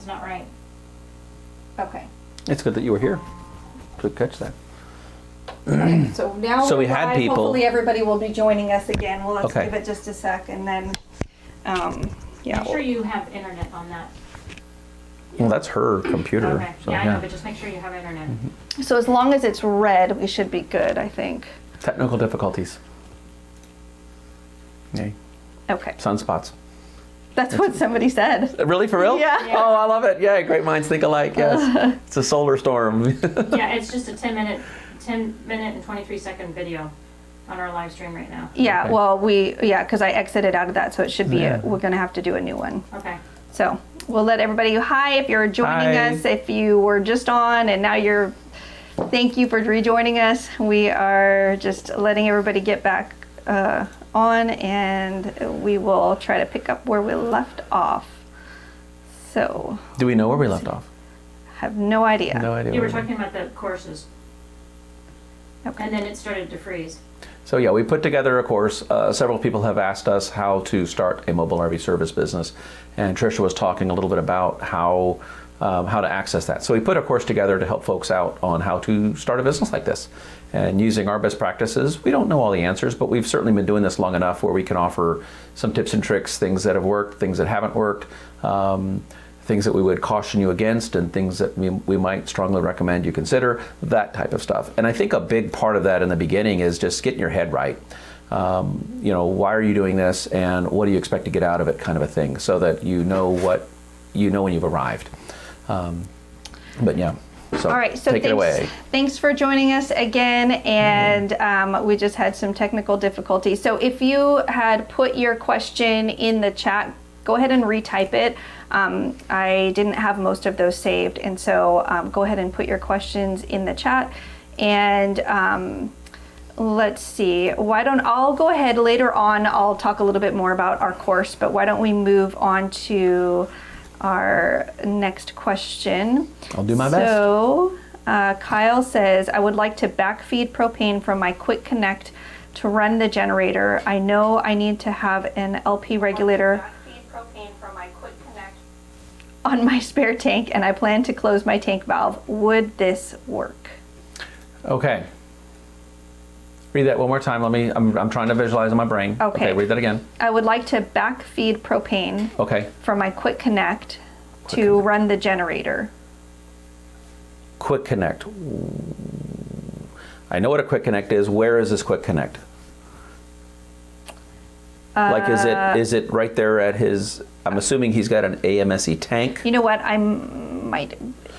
It's not right. Okay. It's good that you were here to catch that. Okay, so now So we we're had live. people- Hopefully everybody will be joining us again. Well, let's Okay. give it just a sec and then, yeah. Make sure you have internet on that. Well, that's her computer. Okay, So, yeah, I know, but just make sure you have internet. So as long as it's red, we should be good, I think. Technical difficulties. Yay. Okay. Sunspots. That's what somebody said. Really, for real? Yeah. Oh, I love it. Yeah, great minds think alike. Yes. It's a solar storm. Yeah, it's just a 10 minute and 23-second video on our live stream right now. Yeah, Okay. well, because I exited out of that, so it should be, Yeah. we're going to have to do a new one. Okay. So we'll let everybody, hi, if you're joining Hi. us, if you were just on and now thank you for rejoining us. We are just letting everybody get back on, and we will try to pick up where we left off. So, Do we know where we left off? have no idea. No idea. You were where we- talking about the courses, Okay. and then it started to freeze. So yeah, we put together a course. Several people have asked us how to start a mobile RV service business, and Tricia was talking a little bit about how to access that. So we put a course together to help folks out on how to start a business like this, and using our best practices. We don't know all the answers, but we've certainly been doing this long enough where we can offer some tips and tricks, things that have worked, things that haven't worked, things that we would caution you against, and things that we might strongly recommend you consider, that type of stuff. And I think a big part of that in the beginning is just getting your head right. Why are you doing this, and what do you expect to get out of it, kind of a thing, so that you know what you know when you've arrived. But yeah, so All right, so take it away. Thanks for joining us again, and we just had some technical difficulties. So if you had put your question in the chat, go ahead and retype it. I didn't have most of those saved, and so go ahead and put your questions in the chat. And let's see, I'll go ahead later on, I'll talk a little bit more about our course, but why don't we move on to our next question. I'll do my best. So Kyle says, I would like to backfeed propane from my quick connect to run the generator. I know I need to have an LP regulator on my spare tank, and I plan to close my tank valve. Would this work? Okay. Read that one more time. I'm trying to visualize in my brain. Okay. Read that again. I would like to backfeed propane Okay. from my quick connect to run the generator. Quick connect. I know what a quick connect is. Where is this quick connect? Like, is it right there at his, I'm assuming he's got an AMSE tank. You know what?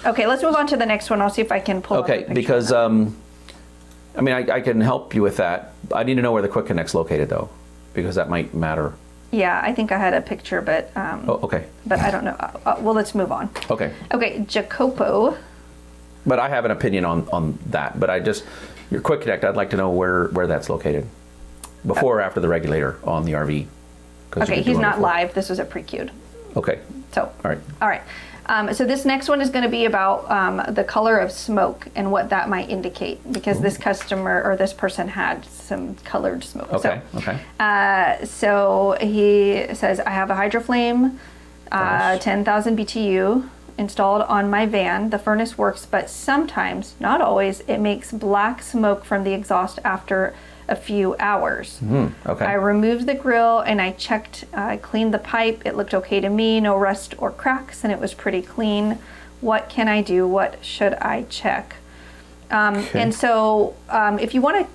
Okay, let's move on to the next one. I'll see if I can pull up a Okay, picture. because, I can help you with that. I need to know where the quick connect's located though, because that might matter. Yeah, I think I had a picture, but Oh, okay. but I don't know. Well, let's move on. Okay. Okay, Jacopo. But I have an opinion on that. But your quick connect, I'd like to know where that's located. Before or after the regulator on the RV. 'Cause you Okay, could do he's one not before. live. This was a pre-queued. Okay, So, all right. So this next one is going to be about the color of smoke and what that might indicate, because this customer or this person had some colored smoke. Okay, So, okay. So he says, I have a hydroflame, Furnace. 10,000 BTU installed on my van. The furnace works, but sometimes, not always, it makes black smoke from the exhaust after a few hours. Okay. I removed the grill and I checked, I cleaned the pipe. It looked okay to me, no rust or cracks, and it was pretty clean. What can I do? What should I check? Okay. And so if you want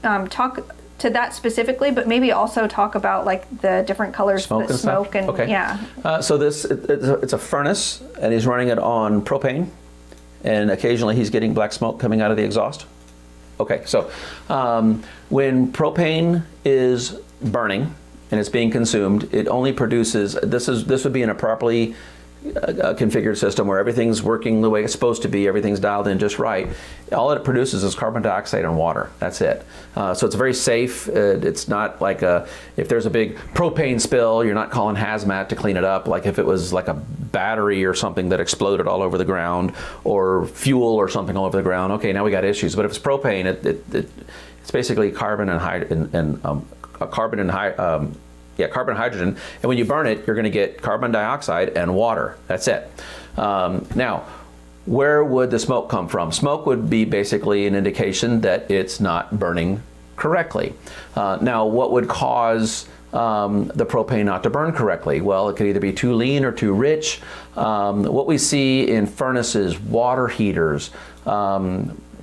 to talk to that specifically, but maybe also talk about like the different colors Smoke that and stuff? smoke and Okay. yeah. So it's a furnace, and he's running it on propane, and occasionally he's getting black smoke coming out of the exhaust. Okay, so when propane is burning and it's being consumed, it only produces, this would be in a properly configured system where everything's working the way it's supposed to be, everything's dialed in just right. All it produces is carbon dioxide and water. That's it. So it's very safe. It's not like if there's a big propane spill, you're not calling hazmat to clean it up. Like if it was like a battery or something that exploded all over the ground, or fuel or something all over the ground. Okay, now we got issues. But if it's propane, it's basically carbon and hydrogen, and when you burn it, you're going to get carbon dioxide and water. That's it. Now, where would the smoke come from? Smoke would be basically an indication that it's not burning correctly. Now, what would cause the propane not to burn correctly? Well, it could either be too lean or too rich. What we see in furnaces, water heaters,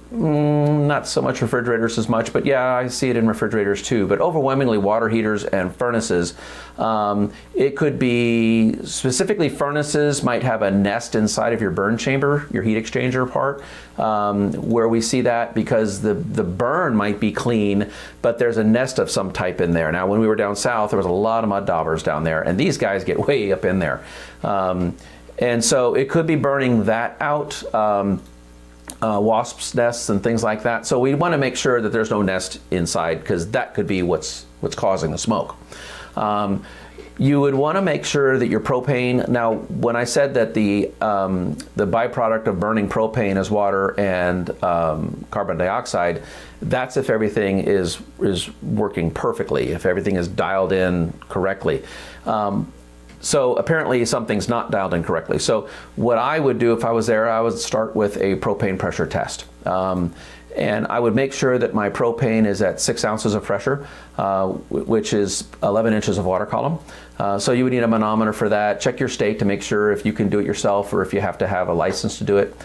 not so much refrigerators as much, but yeah, I see it in refrigerators too, but overwhelmingly water heaters and furnaces. It could be, specifically furnaces might have a nest inside of your burn chamber, your heat exchanger part, where we see that because the burn might be clean, but there's a nest of some type in there. Now, when we were down south, there was a lot of mud daubers down there, and these guys get way up in there. And so it could be burning that out. Wasps' nests and things like that. So we want to make sure that there's no nest inside, because that could be what's causing the smoke. You would want to make sure that your propane, now when I said that the byproduct of burning propane is water and carbon dioxide, that's if everything is working perfectly, if everything is dialed in correctly. So apparently something's not dialed in correctly. So what I would do if I was there, I would start with a propane pressure test. And I would make sure that my propane is at 6 ounces of pressure, which is 11 inches of water column. So you would need a manometer for that. Check your state to make sure if you can do it yourself or if you have to have a license to do it.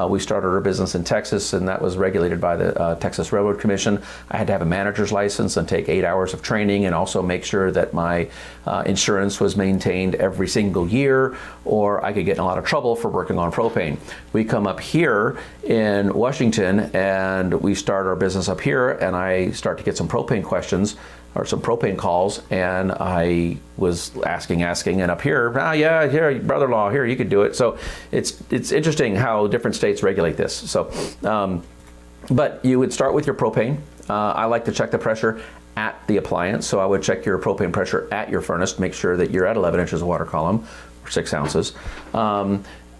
We started our business in Texas, and that was regulated by the Texas Railroad Commission. I had to have a manager's license and take 8 hours of training, and also make sure that my insurance was maintained every single year, or I could get in a lot of trouble for working on propane. We come up here in Washington and we start our business up here, and I start to get some propane questions or some propane calls, and I was asking, and up here, yeah, here, brother-in-law, here, you could do it. So it's interesting how different states regulate this. So, but you would start with your propane. I like to check the pressure at the appliance, so I would check your propane pressure at your furnace to make sure that you're at 11 inches of water column, or 6 ounces.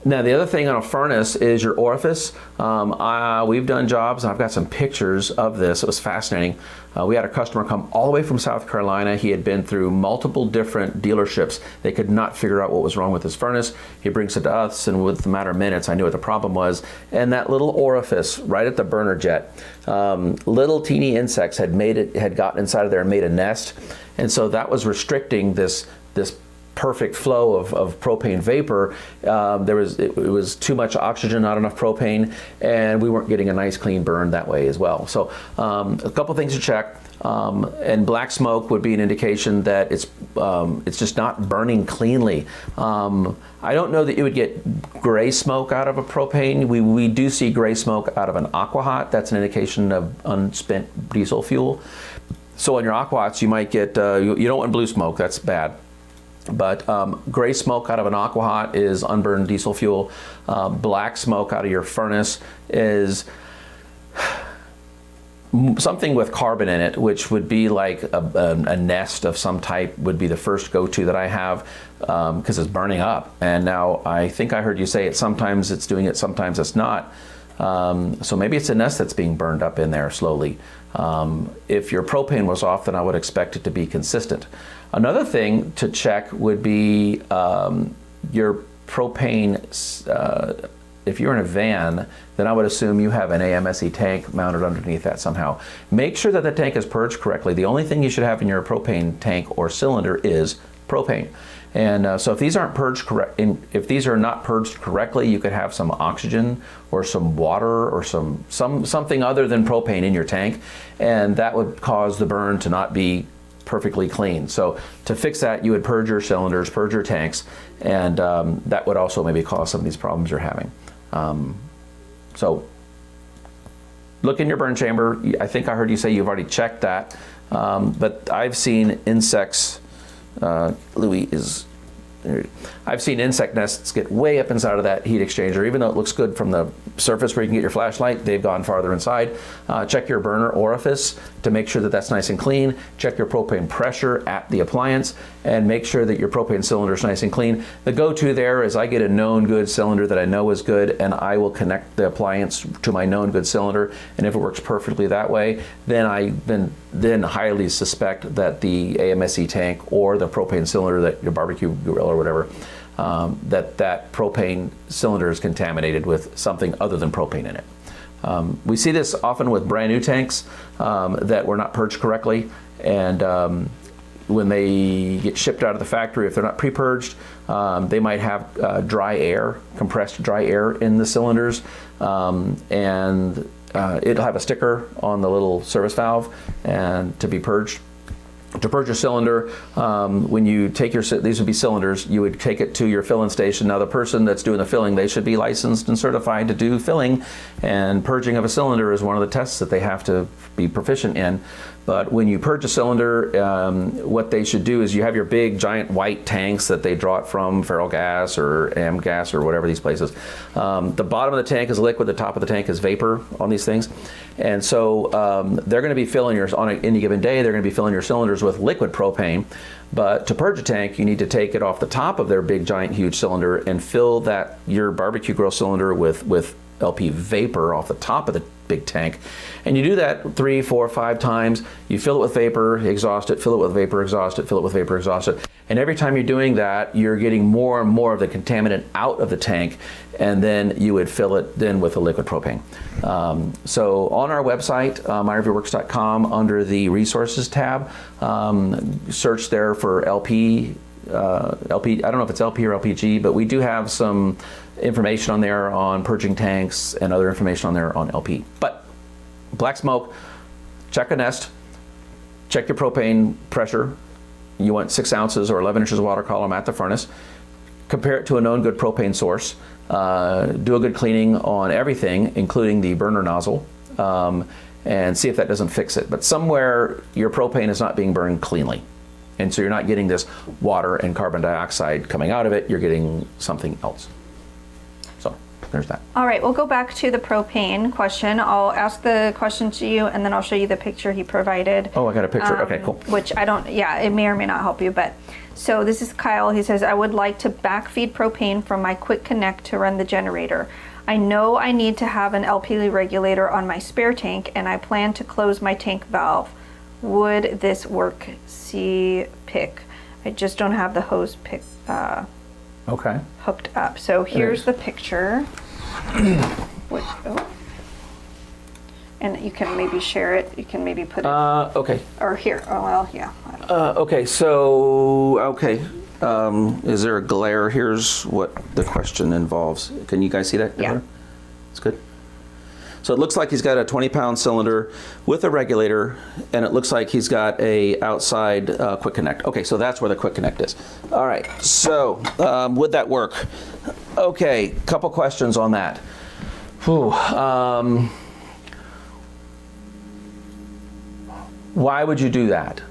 Now, the other thing on a furnace is your orifice. We've done jobs, and I've got some pictures of this. It was fascinating. We had a customer come all the way from South Carolina. He had been through multiple different dealerships. They could not figure out what was wrong with his furnace. He brings it to us, and within a matter of minutes, I knew what the problem was. And that little orifice right at the burner jet, little teeny insects had gotten inside of there and made a nest. And so that was restricting this perfect flow of propane vapor. It was too much oxygen, not enough propane, and we weren't getting a nice clean burn that way as well. So a couple things to check. And black smoke would be an indication that it's just not burning cleanly. I don't know that you would get gray smoke out of a propane. We do see gray smoke out of an aqua hot. That's an indication of unspent diesel fuel. So on your aqua hots, you might get, you don't want blue smoke, that's bad. But gray smoke out of an aqua hot is unburned diesel fuel. Black smoke out of your furnace is something with carbon in it, which would be like a nest of some type would be the first go-to that I have, because it's burning up. And now I think I heard you say it, sometimes it's doing it, sometimes it's not. So maybe it's a nest that's being burned up in there slowly. If your propane was off, then I would expect it to be consistent. Another thing to check would be your propane. If you're in a van, then I would assume you have an AMSE tank mounted underneath that somehow. Make sure that the tank is purged correctly. The only thing you should have in your propane tank or cylinder is propane. And so if these aren't purged if these are not purged correctly, you could have some oxygen or some water or something other than propane in your tank, and that would cause the burn to not be perfectly clean. So to fix that, you would purge your cylinders, purge your tanks, and that would also maybe cause some of these problems you're having. So look in your burn chamber. I think I heard you say you've already checked that, but I've seen insects. I've seen insect nests get way up inside of that heat exchanger. Even though it looks good from the surface where you can get your flashlight, they've gone farther inside. Check your burner orifice to make sure that that's nice and clean. Check your propane pressure at the appliance, and make sure that your propane cylinder is nice and clean. The go-to there is I get a known good cylinder that I know is good, and I will connect the appliance to my known good cylinder. And if it works perfectly that way, then I highly suspect that the AMSE tank or the propane cylinder that your barbecue grill or whatever that propane cylinder is contaminated with something other than propane in it. We see this often with brand new tanks that were not purged correctly, and when they get shipped out of the factory, if they're not pre-purged, they might have dry air, compressed dry air in the cylinders, and it'll have a sticker on the little service valve and to be purged. To purge your cylinder, when you take these would be cylinders, you would take it to your filling station. Now the person that's doing the filling, they should be licensed and certified to do filling, and purging of a cylinder is one of the tests that they have to be proficient in. But when you purge a cylinder, what they should do is you have your big giant white tanks that they draw it from, Feral Gas or AM Gas or whatever these places. The bottom of the tank is liquid, the top of the tank is vapor on these things. And so they're going to be filling on any given day, they're going to be filling your cylinders with liquid propane. But to purge a tank, you need to take it off the top of their big giant huge cylinder and fill your barbecue grill cylinder with LP vapor off the top of the big tank. And you do that 3, 4, 5 times. You fill it with vapor, exhaust it, fill it with vapor, exhaust it, fill it with vapor, exhaust it. And every time you're doing that, you're getting more and more of the contaminant out of the tank, and then you would fill it then with a liquid propane. So on our website, myreviewworks.com, under the resources tab, search there for LP, I don't know if it's LP or LPG, but we do have some information on there on purging tanks and other information on there on LP. But black smoke, check a nest, check your propane pressure. You want 6 ounces or 11 inches of water column at the furnace. Compare it to a known good propane source. Do a good cleaning on everything, including the burner nozzle, and see if that doesn't fix it. But somewhere your propane is not being burned cleanly. And so you're not getting this water and carbon dioxide coming out of it, you're getting something else. So there's that. All right, we'll go back to the propane question. I'll ask the question to you, and then I'll show you the picture he provided. Oh, I got a picture, okay, cool. Which it may or may not help you, but. So this is Kyle, he says, I would like to backfeed propane from my quick connect to run the generator. I know I need to have an LP regulator on my spare tank, and I plan to close my tank valve. Would this work? See pick. I just don't have the hose pick hooked up. So here's the picture. And you can maybe share it. You can maybe put it. Okay. Or here. Oh well, yeah. Okay. So is there a glare? Here's what the question involves. Can you guys see that? Yeah. It's good. So it looks like he's got a 20-pound cylinder with a regulator, and it looks like he's got a outside quick connect. Okay, so that's where the quick connect is. All right, so would that work? Okay, couple questions on that. Why would you do that?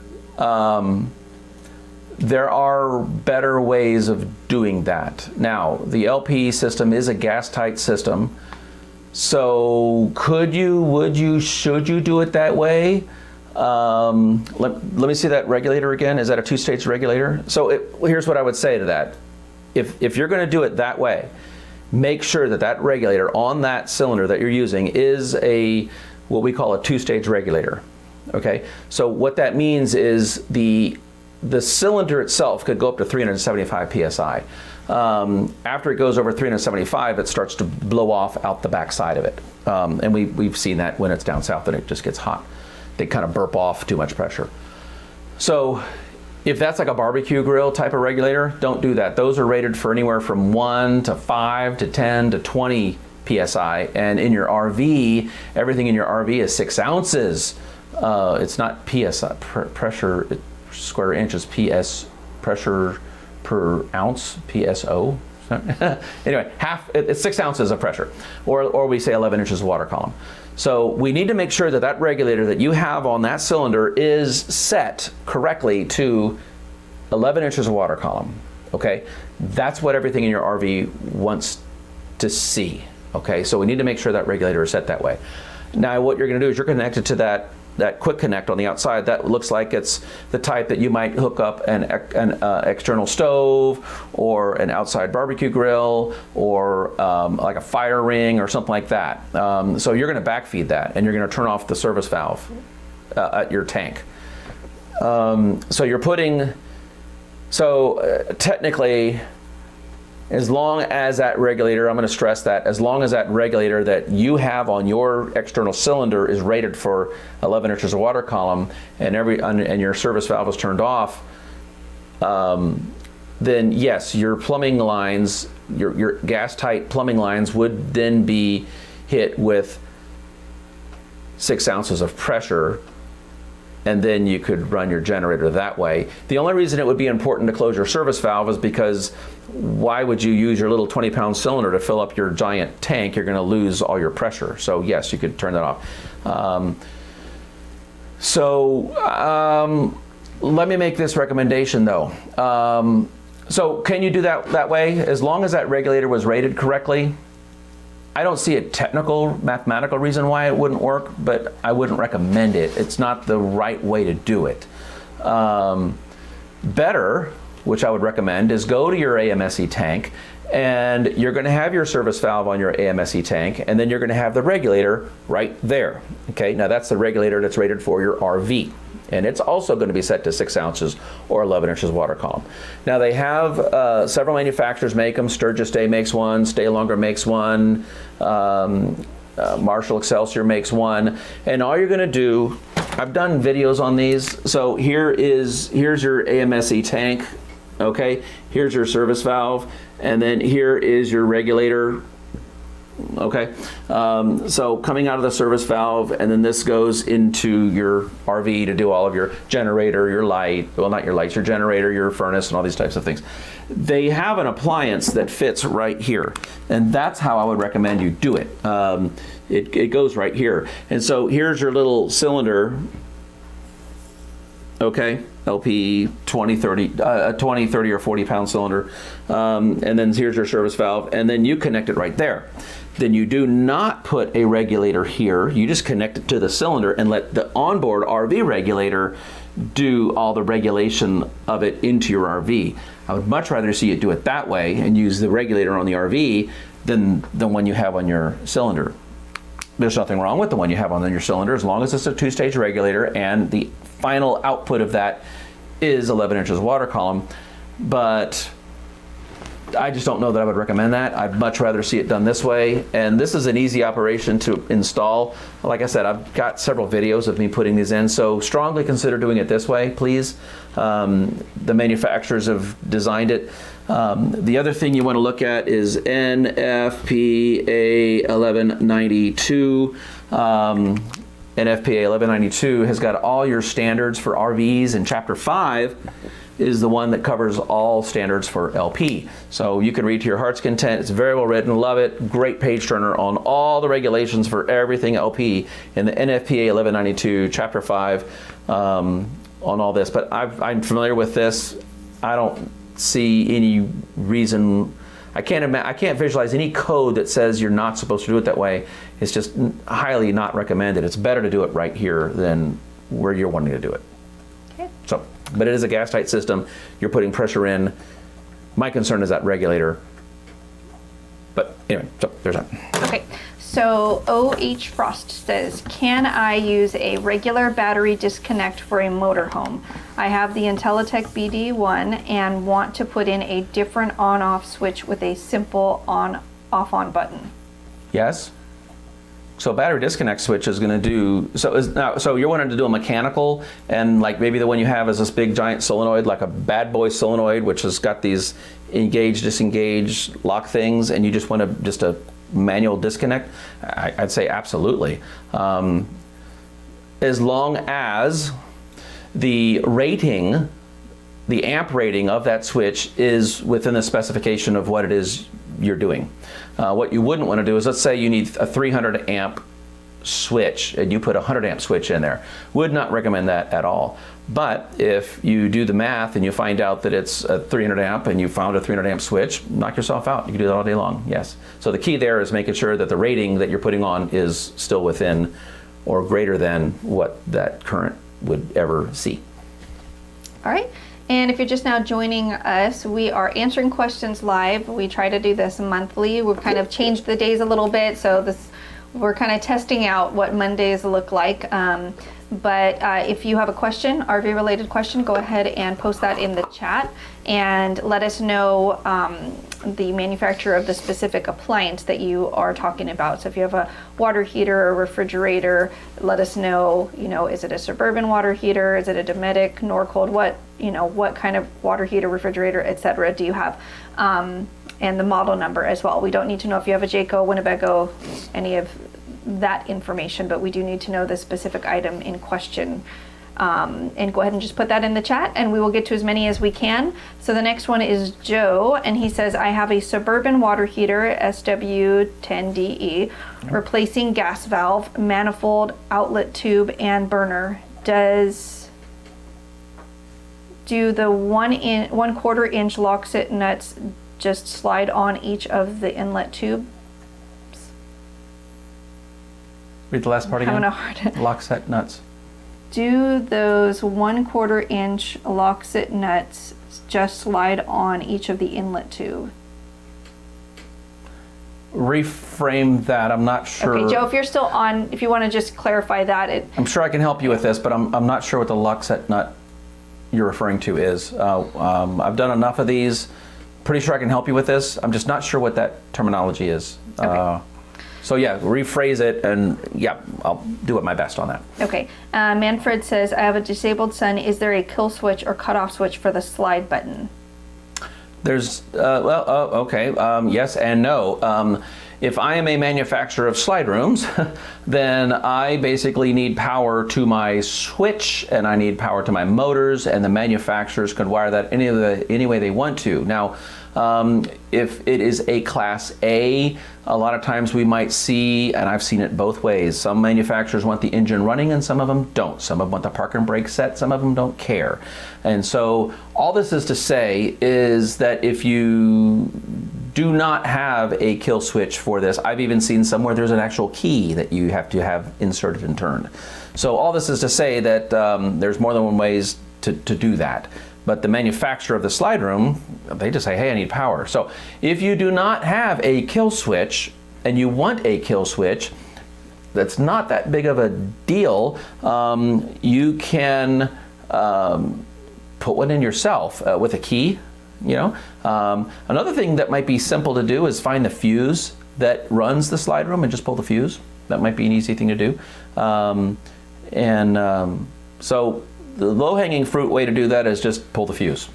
There are better ways of doing that. Now, the LP system is a gas-tight system. So could you, would you, should you do it that way? Let me see that regulator again. Is that a 2-stage regulator? So here's what I would say to that. If you're going to do it that way, make sure that regulator on that cylinder that you're using is what we call a 2-stage regulator. Okay, so what that means is the cylinder itself could go up to 375 psi. After it goes over 375, it starts to blow off out the back side of it. And we've seen that when it's down south and it just gets hot. They kind of burp off too much pressure. So if that's like a barbecue grill type of regulator, don't do that. Those are rated for anywhere from 1 to 5 to 10 to 20 psi. And in your RV, everything in your RV is 6 ounces. It's not psi, pressure square inches, PS, pressure per ounce, PSO. Anyway, it's 6 ounces of pressure, or we say 11 inches of water column. So we need to make sure that regulator that you have on that cylinder is set correctly to 11 inches of water column. Okay, that's what everything in your RV wants to see. Okay, so we need to make sure that regulator is set that way. Now what you're going to do is you're connected to that quick connect on the outside. That looks like it's the type that you might hook up an external stove or an outside barbecue grill or like a fire ring or something like that. So you're going to backfeed that, and you're going to turn off the service valve at your tank. So technically As long as that regulator, I'm going to stress that, as long as that regulator that you have on your external cylinder is rated for 11 inches of water column, and your service valve is turned off, then yes, your plumbing lines, your gas tight plumbing lines would then be hit with 6 ounces of pressure, and then you could run your generator that way. The only reason it would be important to close your service valve is because why would you use your little 20-pound cylinder to fill up your giant tank? You're going to lose all your pressure. So yes, you could turn that off. Let me make this recommendation though. So can you do that way? As long as that regulator was rated correctly, I don't see a technical, mathematical reason why it wouldn't work, but I wouldn't recommend it. It's not the right way to do it. Better, which I would recommend, is go to your AMSE tank, and you're going to have your service valve on your AMSE tank, and then you're going to have the regulator right there. Okay, now that's the regulator that's rated for your RV. And it's also going to be set to 6 ounces or 11 inches water column. Now they have, several manufacturers make them. Sturgis Day makes one, Stay Longer makes one, Marshall Excelsior makes one. And all you're going to do, I've done videos on these. So here's your AMSE tank, okay? Here's your service valve, and then here is your regulator. Okay, so coming out of the service valve, and then this goes into your RV to do all of your generator, your light, well not your lights, your generator, your furnace, and all these types of things. They have an appliance that fits right here, and that's how I would recommend you do it. It goes right here, and so here's your little cylinder, okay, LP 20, 30 or 40 pound cylinder, and then here's your service valve, and then you connect it right there. Then you do not put a regulator here. You just connect it to the cylinder and let the onboard RV regulator do all the regulation of it into your RV. I would much rather see you do it that way and use the regulator on the RV than the one you have on your cylinder. There's nothing wrong with the one you have on your cylinder as long as it's a 2-stage regulator and the final output of that is 11 inches water column. But I just don't know that I would recommend that. I'd much rather see it done this way. And this is an easy operation to install. Like I said, I've got several videos of me putting these in, so strongly consider doing it this way, please. The manufacturers have designed it. The other thing you want to look at is NFPA 1192. NFPA 1192 has got all your standards for RVs, and Chapter 5 is the one that covers all standards for LP. So you can read to your heart's content. It's very well written, love it. Great page turner on all the regulations for everything LP in the NFPA 1192, Chapter 5 on all this. But I'm familiar with this. I don't see any reason. I can't visualize any code that says you're not supposed to do it that way. It's just highly not recommended. It's better to do it right here than where you're wanting to do it. Okay. So, but it is a gas tight system. You're putting pressure in. My concern is that regulator. But anyway, so there's that. Okay, so OH Frost says, can I use a regular battery disconnect for a motorhome? I have the Intellitec BD1 and want to put in a different on-off switch with a simple on-off-on button. Yes. So battery disconnect switch is going to do, so you're wanting to do a mechanical, and like maybe the one you have is this big giant solenoid, like a bad boy solenoid, which has got these engage, disengage, lock things, and you just want a manual disconnect. I'd say absolutely. As long as the rating, the amp rating of that switch is within the specification of what it is you're doing. What you wouldn't want to do is, let's say you need a 300 amp switch and you put a 100 amp switch in there. Would not recommend that at all. But if you do the math and you find out that it's a 300 amp and you found a 300 amp switch, knock yourself out. You can do that all day long, yes. So the key there is making sure that the rating that you're putting on is still within or greater than what that current would ever see. All right. And if you're just now joining us, we are answering questions live. We try to do this monthly. We've kind of changed the days a little bit, so we're kind of testing out what Mondays look like. But if you have a question, RV-related question, go ahead and post that in the chat. and let us know the manufacturer of the specific appliance that you are talking about. So if you have a water heater or refrigerator, let us know, is it a Suburban water heater? Is it a Dometic, Norcold? What kind of water heater, refrigerator, etc. do you have? And the model number as well. We don't need to know if you have a Jayco, Winnebago, any of that information, but we do need to know the specific item in question. And go ahead and just put that in the chat and we will get to as many as we can. So the next one is Joe, and he says, I have a Suburban water heater, SW10DE, replacing gas valve, manifold, outlet tube, and burner. Do the 1/4 inch Loxit nuts just slide on each of the inlet tubes? Read the last part again. Having a hard time. Loxit nuts. Do those 1/4 inch Loxit nuts just slide on each of the inlet tube? Reframe that. I'm not sure. Okay, Joe, if you're still on, if you want to just clarify that. I'm sure I can help you with this, but I'm not sure what the Loxit nut you're referring to is. I've done enough of these. Pretty sure I can help you with this. I'm just not sure what that terminology is. Okay. So yeah, rephrase it, and yeah, I'll do my best on that. Okay. Manfred says, I have a disabled son. Is there a kill switch or cutoff switch for the slide button? There's, okay, yes and no. If I am a manufacturer of slide rooms, then I basically need power to my switch and I need power to my motors, and the manufacturers can wire that any way they want to. Now, if it is a Class A, a lot of times we might see, and I've seen it both ways, some manufacturers want the engine running and some of them don't. Some of them want the park and brake set, some of them don't care. And so all this is to say is that if you do not have a kill switch for this, I've even seen somewhere there's an actual key that you have to have inserted and turned. So all this is to say that there's more than one ways to do that. But the manufacturer of the slide room, they just say, hey, I need power. So if you do not have a kill switch and you want a kill switch, that's not that big of a deal. You can put one in yourself with a key. Another thing that might be simple to do is find the fuse that runs the slide room and just pull the fuse. That might be an easy thing to do. So the low-hanging fruit way to do that is just pull the fuse.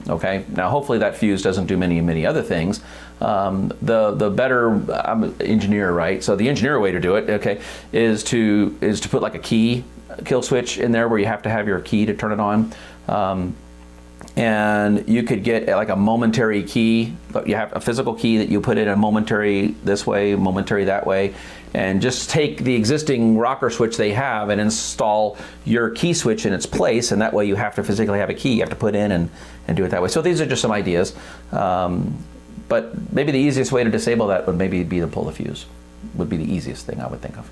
Okay. Now, hopefully that fuse doesn't do many other things. The better, I'm an engineer, right? So the engineer way to do it, okay, is to put like a key kill switch in there where you have to have your key to turn it on. And you could get like a momentary key, but you have a physical key that you put in a momentary this way, momentary that way, and just take the existing rocker switch they have and install your key switch in its place, and that way you have to physically have a key you have to put in and do it that way. So these are just some ideas, but maybe the easiest way to disable that would maybe be to pull the fuse, would be the easiest thing I would think of.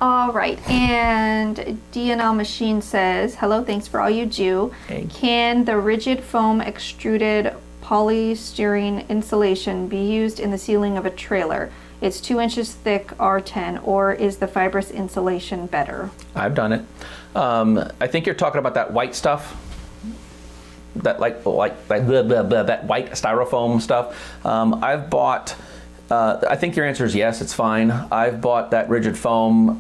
All right, and DNL Machine says, hello, thanks for all you do. Hey. Can the rigid foam extruded polystyrene insulation be used in the ceiling of a trailer? It's 2 inches thick, R10, or is the fibrous insulation better? I've done it. I think you're talking about that white stuff. That that white styrofoam stuff. I've bought. I think your answer is yes, it's fine. I've bought that rigid foam.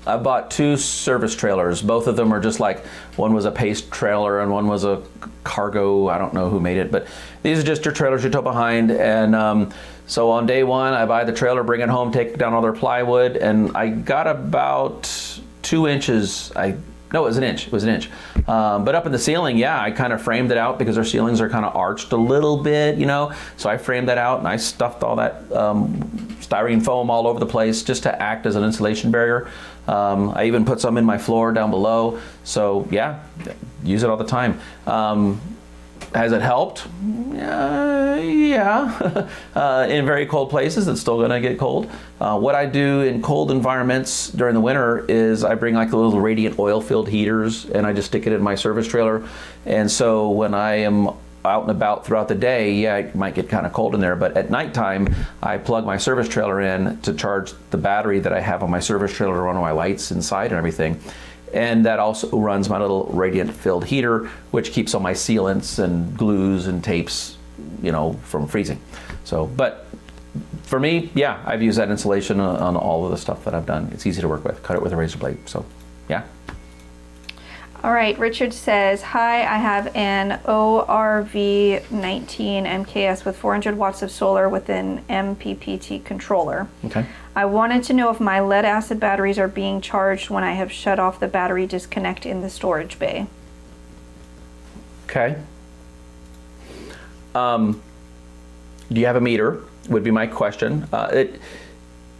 I bought 2 service trailers. Both of them are just like, one was a paste trailer and one was a cargo. I don't know who made it, but these are just your trailers you tow behind. And so on day 1, I buy the trailer, bring it home, take down all their plywood, and I got about 2 inches. No, it was an inch. It was an inch. But up in the ceiling, yeah, I kind of framed it out because our ceilings are kind of arched a little bit, So I framed that out and I stuffed all that styrene foam all over the place just to act as an insulation barrier. I even put some in my floor down below. So yeah, use it all the time. Has it helped? Yeah. In very cold places, it's still gonna get cold. What I do in cold environments during the winter is I bring like the little radiant oil-filled heaters and I just stick it in my service trailer. And so when I am out and about throughout the day, yeah, it might get kind of cold in there, but at nighttime, I plug my service trailer in to charge the battery that I have on my service trailer to run my lights inside and everything. And that also runs my little radiant filled heater, which keeps all my sealants and glues and tapes, you know, from freezing. So, but for me, yeah, I've used that insulation on all of the stuff that I've done. It's easy to work with, cut it with a razor blade. So, yeah. All right, Richard says, hi, I have an ORV19 MKS with 400 watts of solar with an MPPT controller. Okay. I wanted to know if my lead acid batteries are being charged when I have shut off the battery disconnect in the storage bay. Okay. Do you have a meter? Would be my question.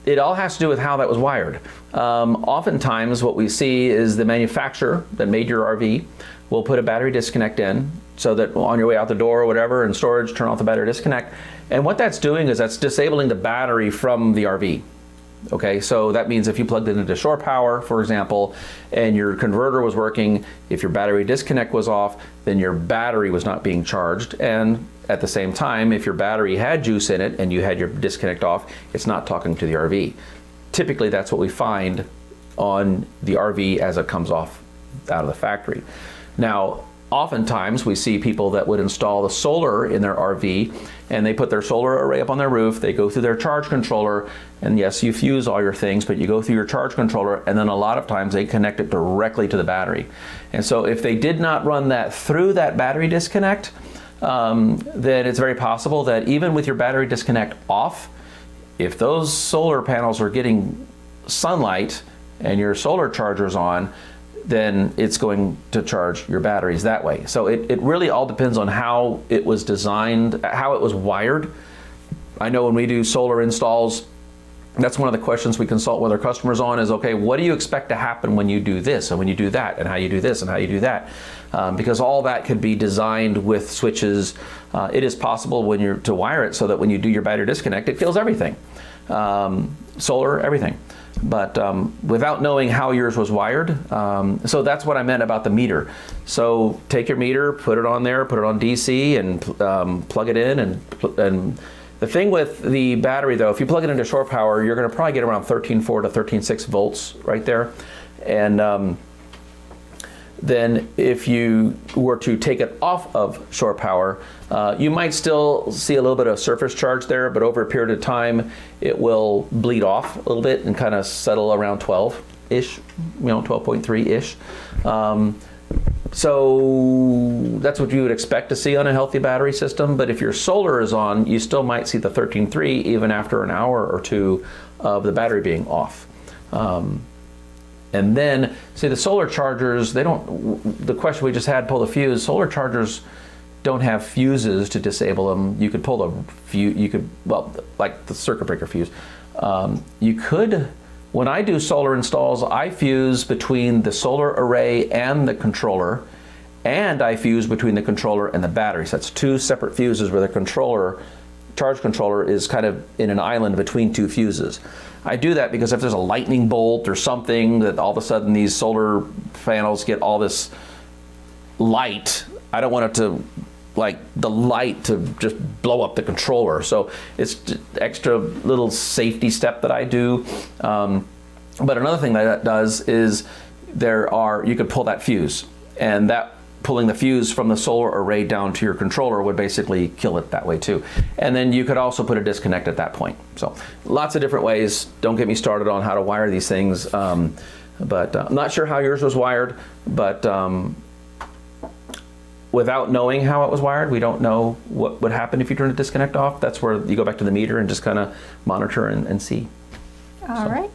It all has to do with how that was wired. Oftentimes what we see is the manufacturer that made your RV will put a battery disconnect in so that on your way out the door or whatever in storage, turn off the battery disconnect. And what that's doing is that's disabling the battery from the RV. Okay, so that means if you plugged it into shore power, for example, and your converter was working, if your battery disconnect was off, then your battery was not being charged. And at the same time, if your battery had juice in it and you had your disconnect off, it's not talking to the RV. Typically, that's what we find on the RV as it comes off out of the factory. Now, oftentimes we see people that would install the solar in their RV and they put their solar array up on their roof, they go through their charge controller, and yes, you fuse all your things, but you go through your charge controller, and then a lot of times they connect it directly to the battery. And so if they did not run that through that battery disconnect, then it's very possible that even with your battery disconnect off, if those solar panels are getting sunlight and your solar charger's on, then it's going to charge your batteries that way. So it really all depends on how it was designed, how it was wired. I know when we do solar installs, that's one of the questions we consult with our customers on is, okay, what do you expect to happen when you do this and when you do that and how you do this and how you do that? Because all that could be designed with switches. It is possible when you're to wire it so that when you do your battery disconnect, it kills everything. Solar, everything. But without knowing how yours was wired, so that's what I meant about the meter. So take your meter, put it on there, put it on DC and plug it in. And the thing with the battery though, if you plug it into shore power, you're gonna probably get around 13.4 to 13.6 volts right there. And then if you were to take it off of shore power, you might still see a little bit of surface charge there, but over a period of time, it will bleed off a little bit and kind of settle around 12-ish, you know, 12.3-ish. So that's what you would expect to see on a healthy battery system. But if your solar is on, you still might see the 13.3 even after an hour or two of the battery being off. And then, see, the solar chargers, they don't, the question we just had, pull the fuse, solar chargers don't have fuses to disable them. You could pull the fuse, you could, well, like the circuit breaker fuse. You could, when I do solar installs, I fuse between the solar array and the controller, and I fuse between the controller and the battery. So that's two separate fuses where the controller, charge controller is kind of in an island between two fuses. I do that because if there's a lightning bolt or something that all of a sudden these solar panels get all this light, I don't want it to, like the light to just blow up the controller. So it's just extra little safety step that I do. But another thing that does is you could pull that fuse, and that pulling the fuse from the solar array down to your controller would basically kill it that way too. And then you could also put a disconnect at that point. So lots of different ways. Don't get me started on how to wire these things. But I'm not sure how yours was wired, but without knowing how it was wired, we don't know what would happen if you turn the disconnect off. That's where you go back to the meter and just kind of monitor and see. All right.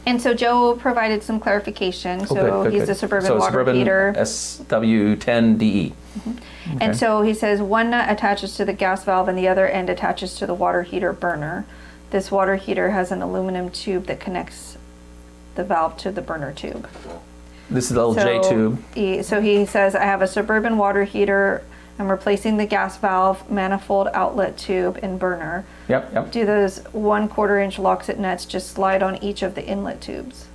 And so Joe provided some clarification. So good, he's good. a Suburban So water Suburban heater. SW10DE. Mm-hmm. Okay. And so he says one nut attaches to the gas valve and the other end attaches to the water heater burner. This water heater has an aluminum tube that connects the valve to the burner tube. This is the little J tube. So he says, I have a Suburban water heater. I'm replacing the gas valve, manifold outlet tube, and burner. Yep. Do those 1/4 inch Loxit nuts just slide on each of the inlet tubes?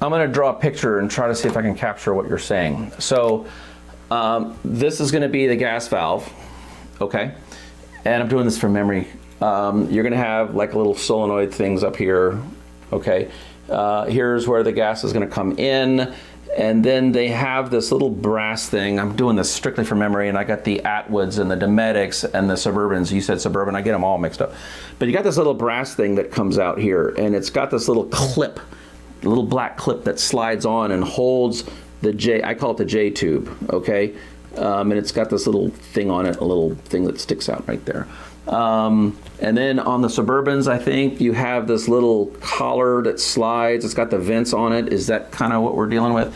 I'm going to draw a picture and try to see if I can capture what you're saying. So this is going to be the gas valve, okay? And I'm doing this from memory. you're going to have like little solenoid things up here. Okay, here's where the gas is going to come in. And then they have this little brass thing. I'm doing this strictly from memory, and I got the Atwoods and the Dometics and the Suburbans. You said Suburban, I get them all mixed up. But you got this little brass thing that comes out here, and it's got this little clip, a little black clip that slides on and holds the J, I call it the J tube, okay? And it's got this little thing on it, a little thing that sticks out right there. And then on the Suburbans, I think you have this little collar that slides. It's got the vents on it. Is that kind of what we're dealing with?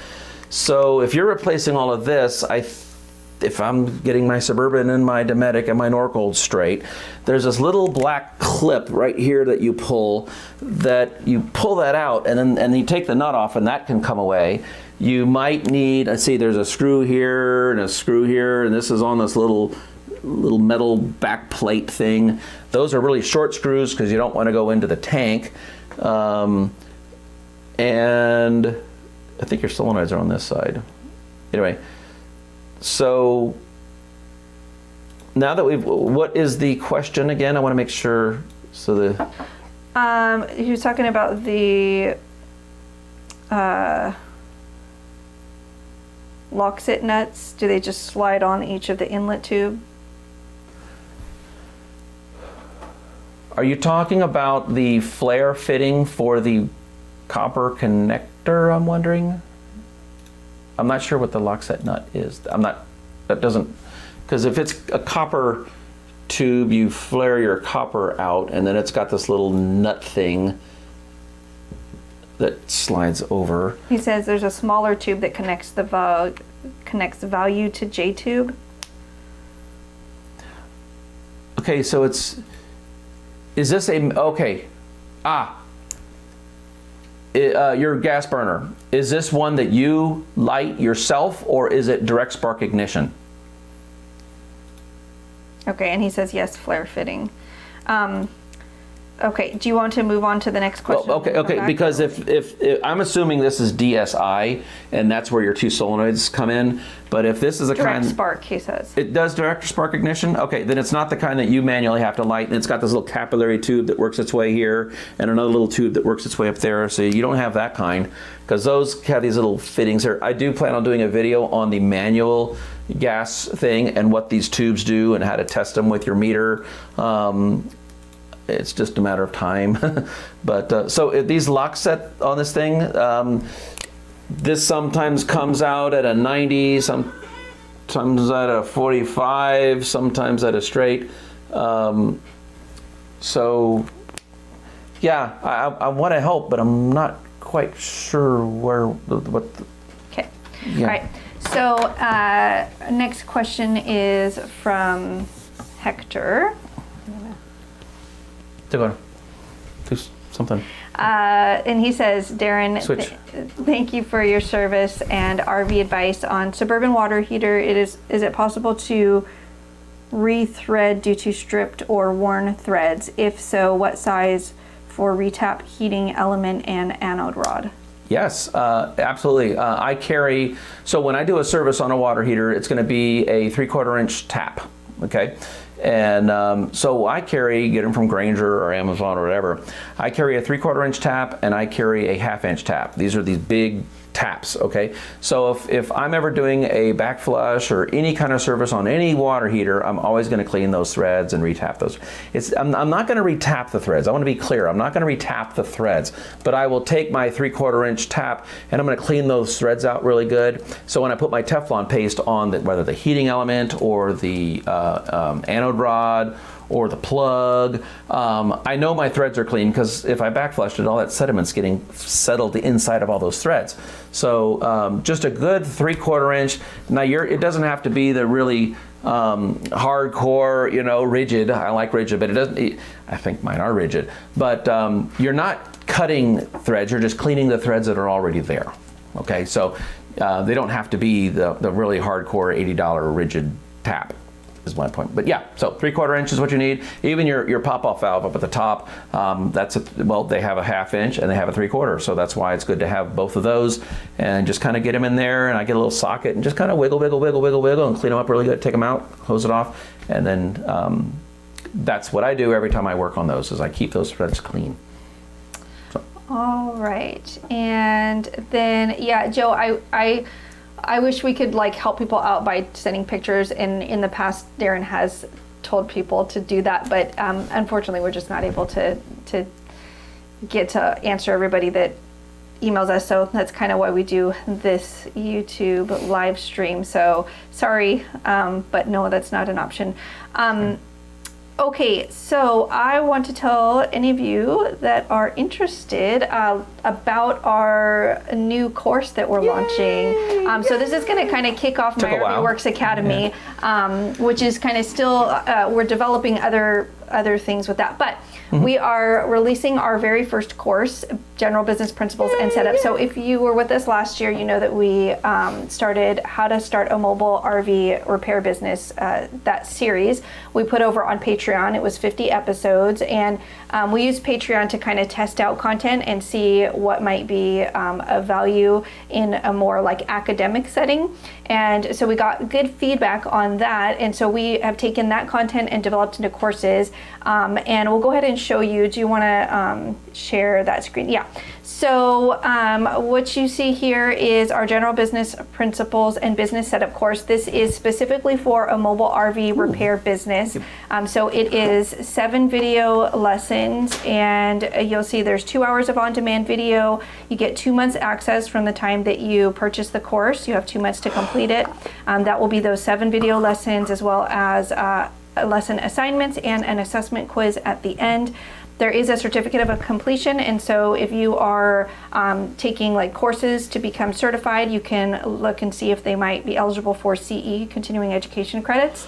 So if you're replacing all of this, if I'm getting my Suburban and my Dometic and my Norcold straight, there's this little black clip right here that you pull that out, and then you take the nut off, and that can come away. You might need, let's see, there's a screw here and a screw here, and this is on this little metal back plate thing. Those are really short screws because you don't want to go into the tank. And I think your solenoids are on this side. Anyway, so now that what is the question again? I want to make sure, so the... He was talking about the Loxit nuts. Do they just slide on each of the inlet tube? Are you talking about the flare fitting for the copper connector, I'm wondering? I'm not sure what the Loxit nut is. Because if it's a copper tube, you flare your copper out, and then it's got this little nut thing that slides over. He says there's a smaller tube that connects the value to J tube. Okay, so is this your gas burner, is this one that you light yourself, or is it direct spark ignition? Okay, and he says yes, flare fitting. Okay, do you want to move on to the next question? Well, okay, because if I'm assuming this is DSI, and that's where your two solenoids come in, but if this is a direct kind... spark, he says. It does direct spark ignition? Okay, then it's not the kind that you manually have to light, and it's got this little capillary tube that works its way here, and another little tube that works its way up there, so you don't have that kind, because those have these little fittings here. I do plan on doing a video on the manual gas thing, and what these tubes do, and how to test them with your meter. It's just a matter of time. But so if these Loxit on this thing, this sometimes comes out at a 90, sometimes at a 45, sometimes at a straight. So yeah, I want to help, but I'm not quite sure what. Okay. Yeah. All right. So next question is from Hector. Do something. And he says, Darren, thank you for your service and RV advice on Suburban water heater. Is it possible to rethread due to stripped or worn threads? If so, what size for retap heating element and anode rod? Yes, absolutely. I carry, so when I do a service on a water heater, it's going to be a 3/4 inch tap, okay? And so I get them from Grainger or Amazon or whatever. I carry a 3/4 inch tap, and I carry a 1/2 inch tap. These are these big taps, okay? So if I'm ever doing a back flush or any kind of service on any water heater, I'm always going to clean those threads and retap those. I'm not going to retap the threads. I want to be clear. I'm not going to retap the threads, but I will take my 3/4 inch tap and I'm going to clean those threads out really good. So when I put my Teflon paste on, whether the heating element or the anode rod or the plug, I know my threads are clean, because if I back flushed it, all that sediment's getting settled the inside of all those threads. So just a good 3/4 inch. Now it doesn't have to be the really hardcore, rigid. I like rigid, but it doesn't. I think mine are rigid. But you're not cutting threads. You're just cleaning the threads that are already there. Okay, so they don't have to be the really hardcore $80 rigid tap. Is my point. But yeah, so 3/4 inch is what you need. Even your pop-off valve up at the top, they have a 1/2 inch and they have a 3/4, so that's why it's good to have both of those, and just kind of get them in there, and I get a little socket and just kind of wiggle and clean them up really good. Take them out, hose it off, and then that's what I do every time I work on those, is I keep those threads clean. All right, and then yeah, Joe, I wish we could like help people out by sending pictures, and in the past Darren has told people to do that, but unfortunately we're just not able to get to answer everybody that emails us, so that's kind of why we do this YouTube live stream. So sorry, but no, that's not an option. Okay, so I want to tell any of you that are interested about our new course that we're launching. So this is going to kind of kick off my RV Works Academy, which is kind of still, we're developing other things with that. But we are releasing our very first course, General Business Principles and Setup. So if you were with us last year, you know that we started How to Start a Mobile RV Repair Business, that series we put over on Patreon. It was 50 episodes, and we used Patreon to kind of test out content and see what might be of value in a more like academic setting. And so we got good feedback on that, and so we have taken that content and developed into courses, and we'll go ahead and show you. Do you want to share that screen? Yeah. So what you see here is our General Business Principles and Business Setup course. This is specifically for a mobile RV repair business. So it is 7 video lessons, and you'll see there's 2 hours of on-demand video. You get 2 months access from the time that you purchase the course. You have 2 months to complete it. That will be those 7 video lessons, as well as lesson assignments and an assessment quiz at the end. There is a certificate of completion, and so if you are taking like courses to become certified, you can look and see if they might be eligible for CE, continuing education credits.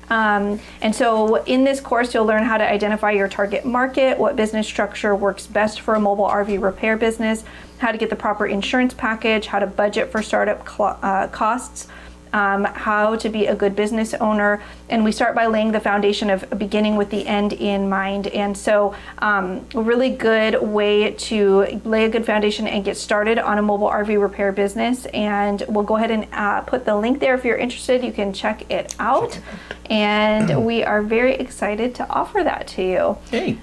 And so in this course, you'll learn how to identify your target market, what business structure works best for a mobile RV repair business, how to get the proper insurance package, how to budget for startup costs, how to be a good business owner. And we start by laying the foundation of beginning with the end in mind. And so a really good way to lay a good foundation and get started on a mobile RV repair business. And we'll go ahead and put the link there if you're interested. You can check it out. And we are very excited to offer that to you. Hey.